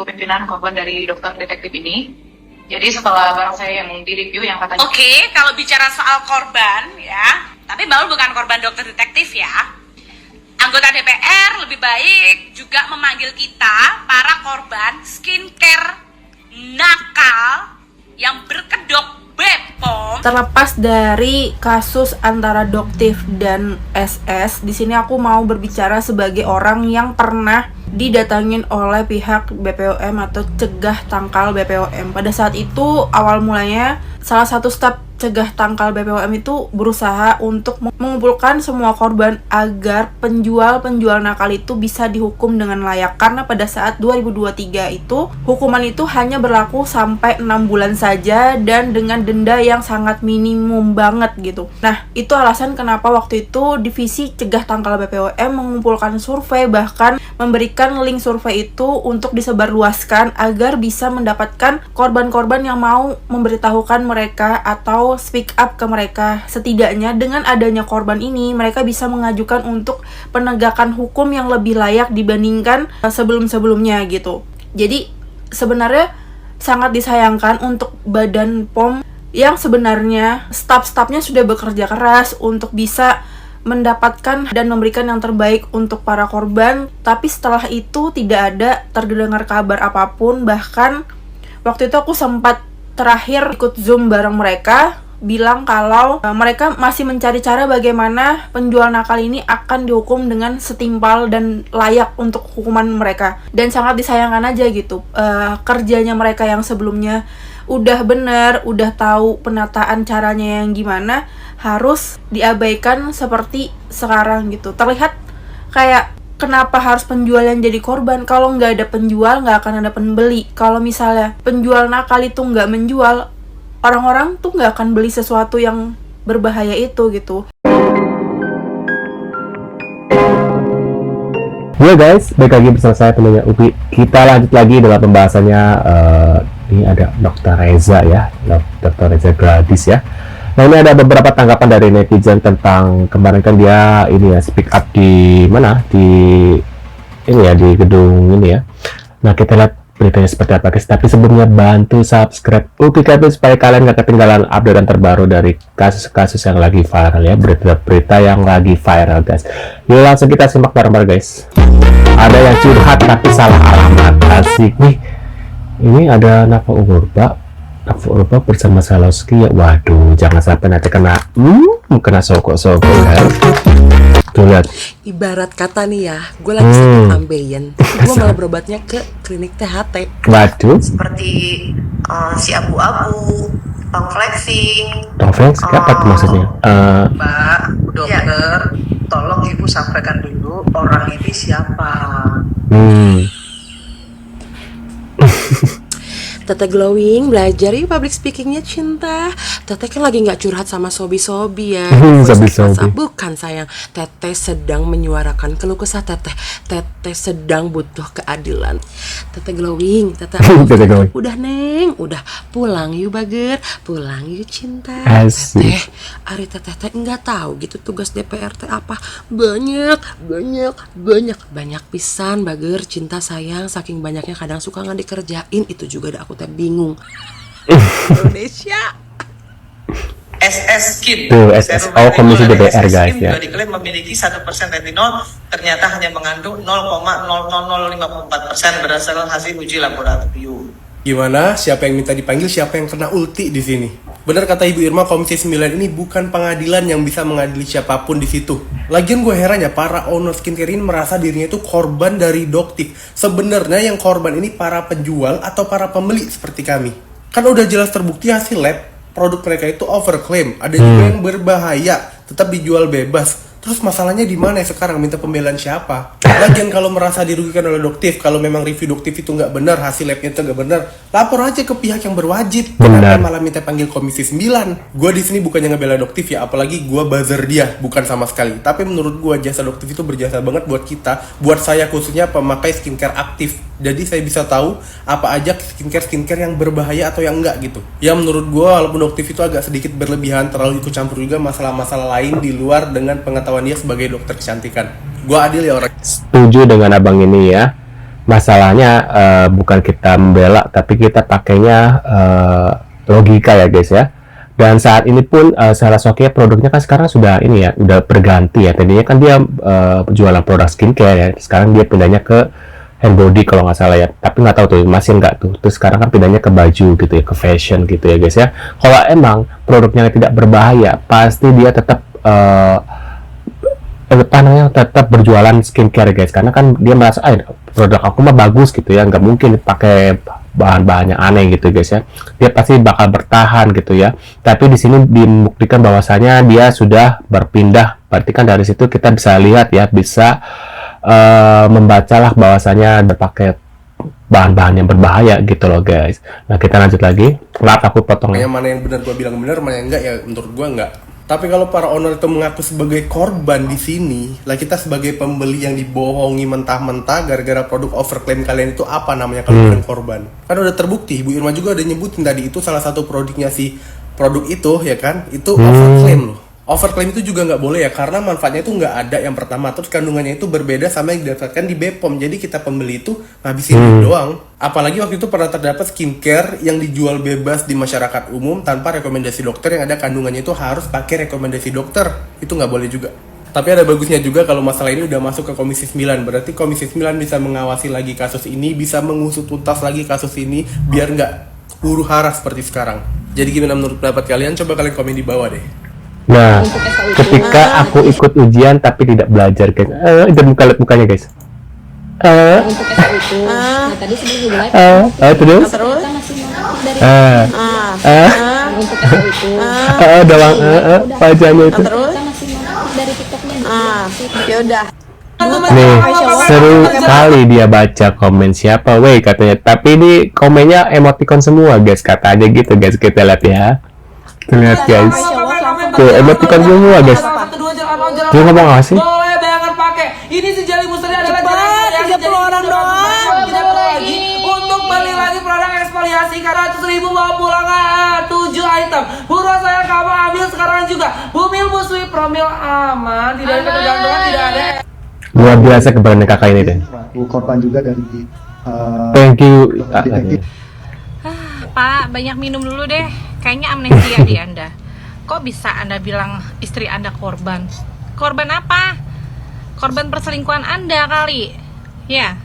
pimpinan korban dari dokter detektif ini. Jadi setelah barang saya yang direview yang katanya... Oke, kalau bicara soal korban ya, tapi Baul bukan korban dokter detektif ya. Anggota DPR lebih baik juga memanggil kita, para korban skincare nakal yang berkedok Bepom. Terlepas dari kasus antara Doktif dan SS, di sini aku mau berbicara sebagai orang yang pernah didatangin oleh pihak BPOM atau cegah tangkal BPOM. Pada saat itu awal mulanya salah satu staf cegah tangkal BPOM itu berusaha untuk mengumpulkan semua korban agar penjual-penjual nakal itu bisa dihukum dengan layak. Karena pada saat 2023 itu hukuman itu hanya berlaku sampai 6 bulan saja dan dengan denda yang sangat minimum banget gitu. Nah, itu alasan kenapa waktu itu divisi cegah tangkal BPOM mengumpulkan survei, bahkan memberikan link survei itu untuk disebarluaskan agar bisa mendapatkan korban-korban yang mau memberitahukan mereka atau speak up ke mereka. Setidaknya dengan adanya korban ini, mereka bisa mengajukan untuk penegakan hukum yang lebih layak dibandingkan sebelum-sebelumnya gitu. Jadi sebenarnya sangat disayangkan untuk Badan POM yang sebenarnya staf-stafnya sudah bekerja keras untuk bisa mendapatkan dan memberikan yang terbaik untuk para korban, tapi setelah itu tidak ada terdengar kabar apapun. Bahkan waktu itu aku sempat terakhir ikut Zoom bareng mereka, bilang kalau mereka masih mencari cara bagaimana penjual nakal ini akan dihukum dengan setimpal dan layak untuk hukuman mereka. Dan sangat disayangkan aja gitu, kerjanya mereka yang sebelumnya udah bener, udah tahu penataan caranya yang gimana, harus diabaikan seperti sekarang gitu. Terlihat kayak kenapa harus penjual yang jadi korban? Kalau nggak ada penjual, nggak akan ada pembeli. Kalau misalnya penjual nakal itu nggak menjual, orang-orang tuh nggak akan beli sesuatu yang berbahaya itu gitu. Ya guys, balik lagi bersama saya penanya Upi. Kita lanjut lagi dalam pembahasannya. Ini ada Dr. Reza ya, Dr. Reza Gladys ya. Nah, ini ada beberapa tanggapan dari netizen tentang kemarin kan dia ini ya speak up di mana, di ini ya, di gedung ini ya. Nah, kita lihat beritanya seperti apa guys. Tapi sebelumnya bantu subscribe Upi Kabel supaya kalian gak ketinggalan update terbaru dari kasus-kasus yang lagi viral ya, berita-berita yang lagi viral guys. Yuk langsung kita simak bareng-bareng guys. Ada yang curhat tapi salah alamat. Asik nih. Ini ada Nafa Urba bersama Salowski ya. Waduh, jangan sampai nanti kena sokok-sokok kan. Tuh lihat. Ibarat kata nih ya, gue lagi sakit ambeien, gue malah berobatnya ke klinik THT. Waduh. Seperti si abu-abu, tong flexing. Tong flexing apa tuh maksudnya? Mbak dokter, tolong ibu sampaikan dulu orang ini siapa. Teteh Glowing, belajar yuk public speakingnya Cinta. Teteh kan lagi gak curhat sama sobi-sobi ya. Sobi-sobi. Bukan sayang, Teteh sedang menyuarakan keluh kesah Teteh. Teteh sedang butuh keadilan. Teteh Glowing, Teteh udah Neng, udah pulang yuk Bager, pulang yuk Cinta. Teteh, Ari Teteh nggak tahu gitu tugas DPR teh apa. Banyak pisan Bager, Cinta sayang, saking banyaknya kadang suka nggak dikerjain, itu juga ada aku bingung. Indonesia SS Skin. SSO Komisi DPR guys ya. Juga diklaim memiliki 1% retinol, ternyata hanya mengandung 0,00054% berdasarkan hasil uji laboratorium. Gimana? Siapa yang minta dipanggil? Siapa yang kena ulti di sini? Benar kata Ibu Irma, Komisi 9 ini bukan pengadilan yang bisa mengadili siapapun di situ. Lagian gue heran ya, para owner skincare ini merasa dirinya itu korban dari Doktif. Sebenarnya yang korban ini para penjual atau para pembeli seperti kami. Kan udah jelas terbukti hasil lab, produk mereka itu overclaim. Ada juga yang berbahaya, tetap dijual bebas. Terus masalahnya di mana sekarang? Minta pembelaan siapa? Lagian kalau merasa dirugikan oleh Doktif, kalau memang review Doktif itu nggak benar, hasil labnya itu nggak benar, lapor aja ke pihak yang berwajib. Kenapa malah minta panggil Komisi 9? Gue di sini bukannya ngebela Doktif ya, apalagi gue buzzer dia, bukan sama sekali. Tapi menurut gue jasa Doktif itu berjasa banget buat kita, buat saya khususnya pemakai skincare aktif. Jadi saya bisa tahu apa aja skincare yang berbahaya atau yang enggak gitu. Ya menurut gue walaupun Doktif itu agak sedikit berlebihan, terlalu ikut campur juga masalah-masalah lain di luar dengan pengetahuan dia sebagai dokter kecantikan. Gue adil ya orang. Setuju dengan abang ini ya. masalahnya bukan kita membela, tapi kita pakainya logika ya guys ya. Dan saat ini pun Saraswati produknya kan sekarang sudah ini ya, udah berganti ya. Tadinya kan dia jualan produk skincare ya, sekarang dia pindahnya ke hand body kalau nggak salah ya. Tapi nggak tahu tuh masih nggak tuh. Terus sekarang kan pindahnya ke baju gitu ya, ke fashion gitu ya guys ya. Kalau emang produknya tidak berbahaya, pasti dia tetap tetap berjualan skincare guys, karena kan dia merasa produk aku mah bagus gitu ya, nggak mungkin pakai bahan-bahannya aneh gitu guys ya, dia pasti bakal bertahan gitu ya. Tapi di sini dibuktikan bahwasanya dia sudah berpindah, berarti kan dari situ kita bisa lihat ya, bisa membacalah bahwasanya berpakai bahan-bahan yang berbahaya gitu loh guys. Nah kita lanjut lagi, maaf aku potong ya. Mana yang benar gue bilang benar, mana yang enggak ya menurut gue enggak. Tapi kalau para owner itu mengaku sebagai korban di sini, lah kita sebagai pembeli yang dibohongi mentah-mentah gara-gara produk overclaim kalian itu apa namanya kalau bukan korban? Kan udah terbukti, Bu Irma juga udah nyebutin tadi itu salah satu produknya si produk itu ya kan, itu overclaim loh. Overclaim itu juga nggak boleh ya, karena manfaatnya itu nggak ada yang pertama, terus kandungannya itu berbeda sama yang didapatkan di BPOM. Jadi kita pembeli itu ngabisin duit doang. Apalagi waktu itu pernah terdapat skincare yang dijual bebas di masyarakat umum tanpa rekomendasi dokter, yang ada kandungannya itu harus pakai rekomendasi dokter. Itu nggak boleh juga. Tapi ada bagusnya juga kalau masalah ini udah masuk ke Komisi 9. Berarti Komisi 9 bisa mengawasi lagi kasus ini, bisa mengusut tuntas lagi kasus ini, biar nggak huru hara seperti sekarang. Jadi gimana menurut pendapat kalian? Coba kalian komen di bawah deh. Nah, ketika aku ikut ujian tapi tidak belajar guys, lihat mukanya guys. Untuk SU itu, nah tadi sebelum live terus? kita masih nonton dari untuk SU itu, doang, wajahnya itu. kita masih nonton dari TikToknya. Ya udah. Nih, seru kali dia baca komen siapa, weh katanya. Tapi ini komennya emoticon semua guys, katanya gitu guys, kita lihat ya. Lihat guys. Tuh, emoticon semua guys. Dia ngomong apa sih? Boleh bayangan pakai. Ini si Jali Mustari adalah jalan 30 orang doang. Tidak perlu lagi untuk beli lagi produk eksfoliasi karena 100.000 bawa pulang 7 item. Buruan saya kamu ambil sekarang juga. Bumil Busui Promil aman, tidak ada ketergantungan, tidak ada. Luar biasa keberanian kakak ini deh. Korban juga dari Thank you. Pak, banyak minum dulu deh. Kayaknya amnesia di Anda. Kok bisa Anda bilang istri Anda korban? Korban apa? Korban perselingkuhan Anda kali. Ya,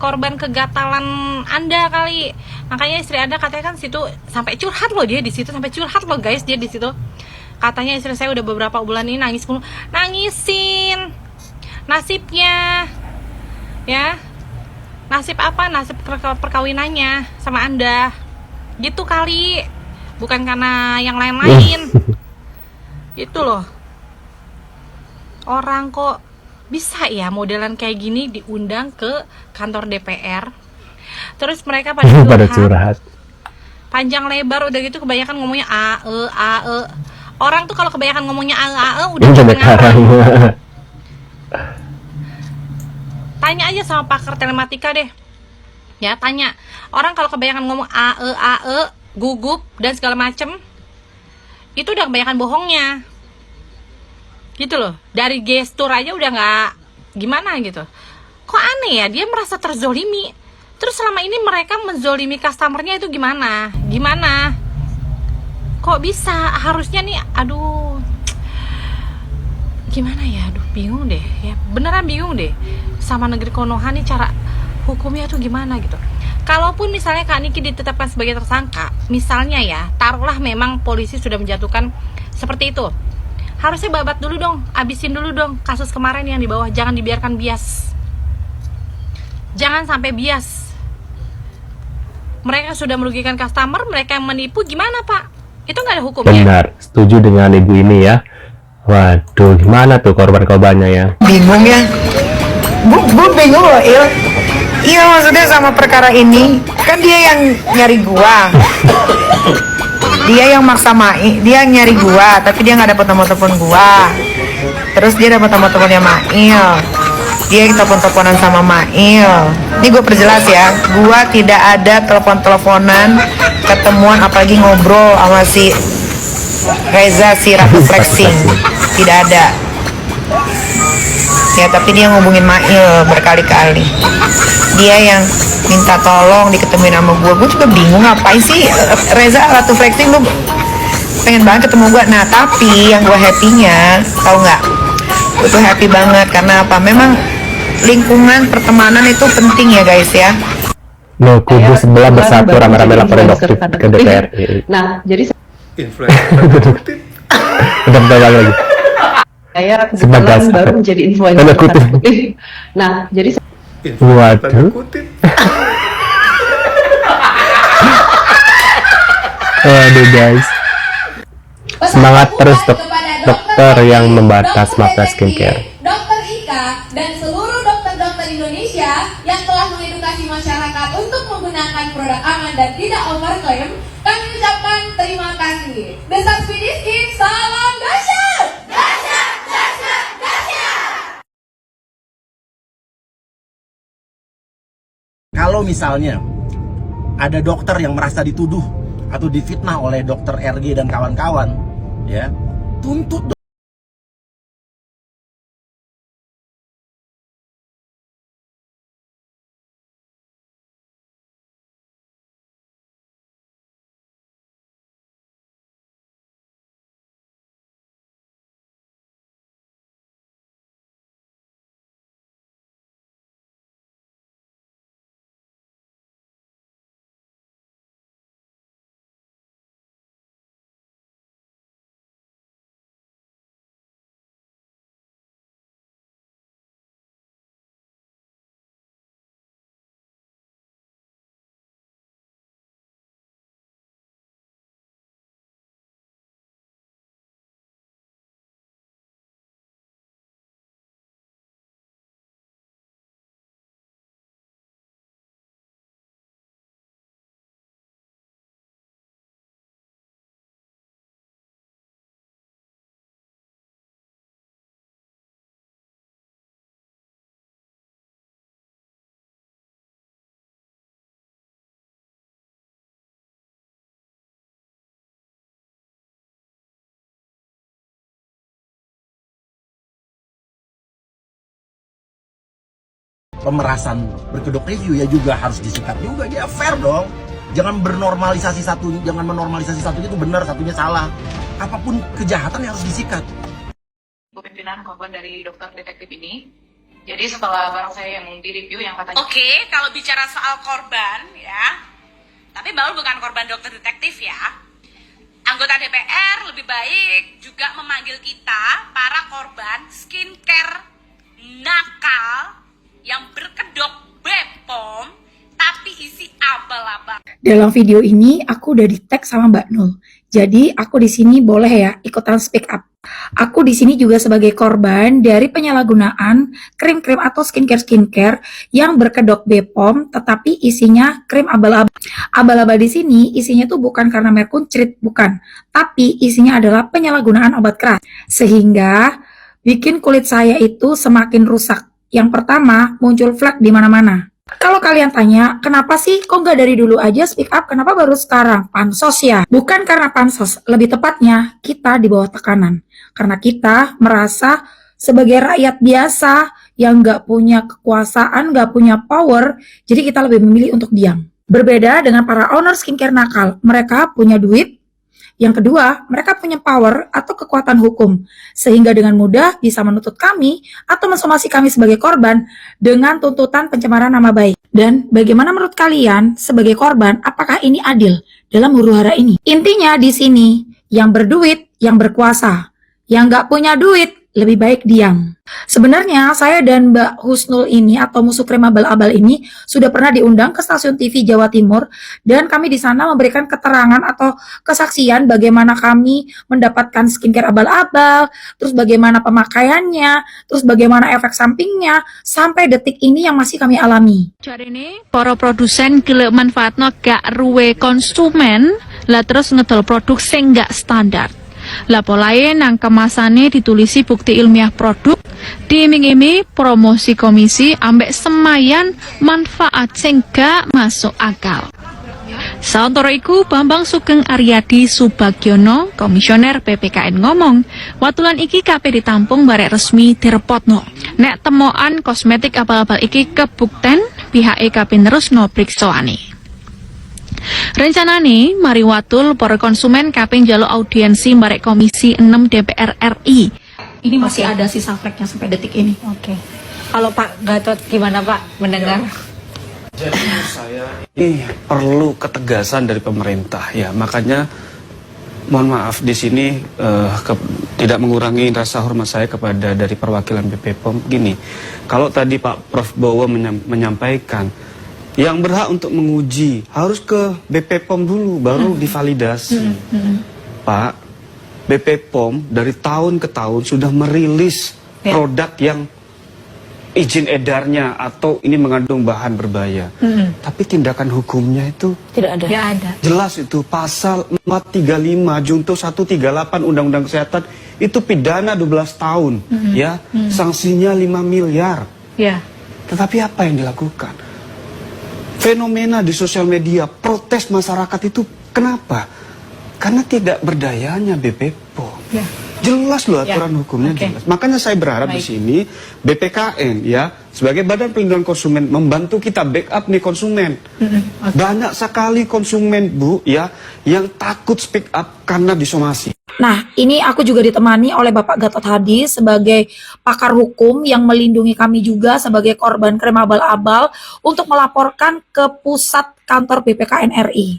korban kegatalan Anda kali. Makanya istri Anda katanya kan situ sampai curhat loh, dia di situ sampai curhat loh guys, dia di situ. Katanya istri saya udah beberapa bulan ini nangis mulu. Nangisin nasibnya. Ya. Nasib apa? Nasib perkawinannya sama Anda. Gitu kali. Bukan karena yang lain-lain. Itu loh. Orang kok bisa ya modelan kayak gini diundang ke kantor DPR. Terus mereka pada curhat. Panjang lebar udah gitu kebanyakan ngomongnya AE. Orang tuh kalau kebanyakan ngomongnya AE udah ngarang. Tanya aja sama pakar telematika deh. Ya, tanya. Orang kalau kebanyakan ngomong AE, gugup dan segala macem, itu udah kebanyakan bohongnya. Gitu loh. Dari gestur aja udah nggak gimana gitu. Kok aneh ya, dia merasa terzolimi. Terus selama ini mereka menzolimi customernya itu gimana? Gimana? Kok bisa? Harusnya nih, aduh, gimana ya? Aduh, bingung deh. Ya beneran bingung deh. Sama negeri Konoha nih cara hukumnya tuh gimana gitu. Kalaupun misalnya Kak Niki ditetapkan sebagai tersangka, misalnya ya, taruhlah memang polisi sudah menjatuhkan seperti itu. Harusnya babat dulu dong, abisin dulu dong kasus kemarin yang di bawah, jangan dibiarkan bias. Jangan sampai bias. Mereka sudah merugikan customer, mereka yang menipu, gimana Pak? Itu nggak ada hukumnya. Benar, setuju dengan ibu ini ya. Waduh, gimana tuh korban-korbannya ya? Bingung ya. Bu bingung loh, Il. Iya, maksudnya sama perkara ini, kan dia yang nyari gua. Dia yang maksa dia yang nyari gua, tapi dia nggak dapet nomor telepon gua. Terus dia dapet nomor teleponnya Mail. Dia telepon-teleponan sama Mail. Ini gue perjelas ya, gua tidak ada telepon-teleponan, ketemuan apalagi ngobrol sama si Reza si Ratu Flexing. Tidak ada. Ya tapi dia ngubungin Mail berkali-kali. Dia yang minta tolong diketemuin sama gue juga bingung ngapain sih Reza Ratu Flexing lu pengen banget ketemu gue. Nah tapi yang gue happy-nya tau nggak, gue tuh happy banget karena apa, memang lingkungan pertemanan itu penting ya guys ya. No, kubu sebelah bersatu rame-rame laporan dokter ke DPR. Nah, jadi Bentar lagi. saya Sebagai kebetulan baru menjadi influencer. tanda kutip. Nah, jadi Waduh. Waduh guys. Semangat terus dokter yang membatas mata skincare. Dokter Ika dan seluruh dokter-dokter Indonesia yang telah mengedukasi masyarakat untuk menggunakan produk aman dan tidak overclaim, kami ucapkan terima kasih. Besar Speedy Skin, salam dahsyat! Dahsyat, dahsyat, dahsyat! Kalau misalnya ada dokter yang merasa dituduh atau difitnah oleh dokter RG dan kawan-kawan, ya, tuntut pemerasan berkedok review ya juga harus disikat juga, ya fair dong. Jangan menormalisasi satu itu benar, satunya salah. Apapun kejahatan yang harus disikat. Pimpinan korban dari dokter detektif ini. Jadi setelah barang saya yang di-review yang katanya... Oke, kalau bicara soal korban ya, tapi Baul bukan korban dokter detektif ya. Anggota DPR lebih baik juga memanggil kita para korban skincare nakal yang berkedok Bepom tapi isi abal-abal. Dalam video ini aku udah di-tag sama Mbak Nul. Jadi aku di sini boleh ya ikutan speak up. Aku di sini juga sebagai korban dari penyalahgunaan krim-krim atau skincare yang berkedok Bepom tetapi isinya krim abal-abal. Abal-abal di sini isinya tuh bukan karena merkuncrit, bukan. Tapi isinya adalah penyalahgunaan obat keras. Sehingga bikin kulit saya itu semakin rusak. Yang pertama, muncul flek di mana-mana. Kalau kalian tanya, kenapa sih kok nggak dari dulu aja speak up, kenapa baru sekarang? Pansos ya? Bukan karena pansos, lebih tepatnya kita di bawah tekanan. Karena kita merasa sebagai rakyat biasa yang nggak punya kekuasaan, nggak punya power, jadi kita lebih memilih untuk diam. Berbeda dengan para owner skincare nakal, mereka punya duit. Yang kedua, mereka punya power atau kekuatan hukum, sehingga dengan mudah bisa menuntut kami atau mensomasi kami sebagai korban dengan tuntutan pencemaran nama baik. Dan bagaimana menurut kalian sebagai korban, apakah ini adil dalam huru-hara ini? Intinya di sini, yang berduit, yang berkuasa, yang nggak punya duit, lebih baik diam. Sebenarnya saya dan Mbak Husnul ini atau musuh krim abal-abal ini sudah pernah diundang ke stasiun TV Jawa Timur dan kami di sana memberikan keterangan atau kesaksian bagaimana kami mendapatkan skincare abal-abal, terus bagaimana pemakaiannya, terus bagaimana efek sampingnya sampai detik ini yang masih kami alami. Jarene para produsen gelek manfaatno gak ruwe konsumen, lah terus ngedol produk sing gak standar. Lah polahe nang kemasane ditulisi bukti ilmiah produk, diiming-iming promosi komisi ambek semayan manfaat sing gak masuk akal. Sauntara iku Bambang Sugeng Aryadi Subagiono, Komisioner PPKN ngomong, watulan iki kabeh ditampung barek resmi direpotno. Nek temokan kosmetik abal-abal iki kebukten pihak kaping nerusno priksoane. Rencanane mari watul para konsumen kaping njaluk audiensi marek Komisi 6 DPR RI. Ini masih ada sisa fleknya sampai detik ini. Oke. Kalau Pak Gatot gimana Pak mendengar? Jadi menurut saya ini perlu ketegasan dari pemerintah ya, makanya mohon maaf di sini tidak mengurangi rasa hormat saya kepada dari perwakilan BP POM. Gini, kalau tadi Pak Prof Bowo menyampaikan yang berhak untuk menguji harus ke BP POM dulu baru divalidasi. Pak, BP POM dari tahun ke tahun sudah merilis produk yang izin edarnya atau ini mengandung bahan berbahaya. Tapi tindakan hukumnya itu tidak ada. Tidak ada. Jelas itu pasal 435 junto 138 Undang-Undang Kesehatan itu pidana 12 tahun ya. Sanksinya 5 miliar. Ya. Tetapi apa yang dilakukan? Fenomena di sosial media protes masyarakat itu kenapa? Karena tidak berdayanya BP POM. Ya. Jelas loh aturan hukumnya jelas. Makanya saya berharap di sini BPKN ya sebagai Badan Perlindungan Konsumen membantu kita backup nih konsumen. Banyak sekali konsumen Bu ya yang takut speak up karena disomasi. Nah, ini aku juga ditemani oleh Bapak Gatot Hadi sebagai pakar hukum yang melindungi kami juga sebagai korban krim abal-abal untuk melaporkan ke pusat kantor BPKN RI.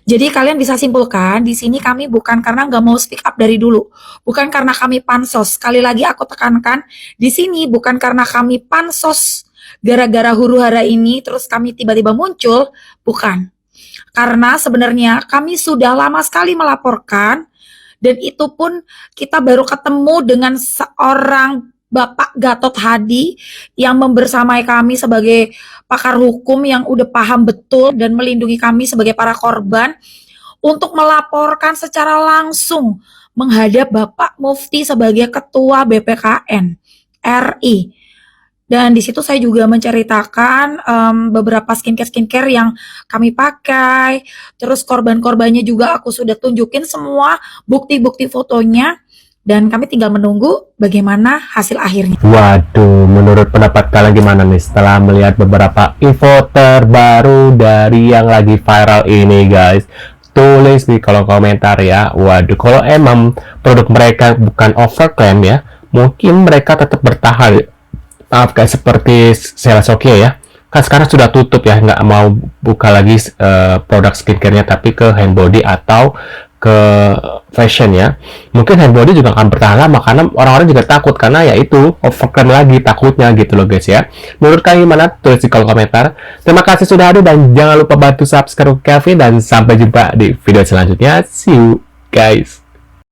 Jadi kalian bisa simpulkan di sini kami bukan karena nggak mau speak up dari dulu, bukan karena kami pansos. Sekali lagi aku tekankan di sini bukan karena kami pansos gara-gara huru-hara ini terus kami tiba-tiba muncul, bukan. Karena sebenarnya kami sudah lama sekali melaporkan dan itu pun kita baru ketemu dengan seorang Bapak Gatot Hadi yang membersamai kami sebagai pakar hukum yang udah paham betul dan melindungi kami sebagai para korban untuk melaporkan secara langsung menghadap Bapak Mufti sebagai Ketua BPKN RI. Dan di situ saya juga menceritakan beberapa skincare yang kami pakai. Terus korban-korbannya juga aku sudah tunjukin semua bukti-bukti fotonya. Dan kami tinggal menunggu bagaimana hasil akhirnya. Waduh, menurut pendapat kalian gimana nih setelah melihat beberapa info terbaru dari yang lagi viral ini guys? Tulis di kolom komentar ya. Waduh, kalau emang produk mereka bukan overclaim ya, mungkin mereka tetap bertahan. Maaf guys, seperti Selasokia ya. Kan sekarang sudah tutup ya, nggak mau buka lagi produk skincare-nya tapi ke handbody atau ke fashion ya. Mungkin handbody juga akan bertahan lama karena orang-orang juga takut karena ya itu overclaim lagi takutnya gitu loh guys ya. Menurut kalian gimana? Tulis di kolom komentar. Terima kasih sudah hadir dan jangan lupa bantu subscribe Kevin dan sampai jumpa di video selanjutnya. See you guys.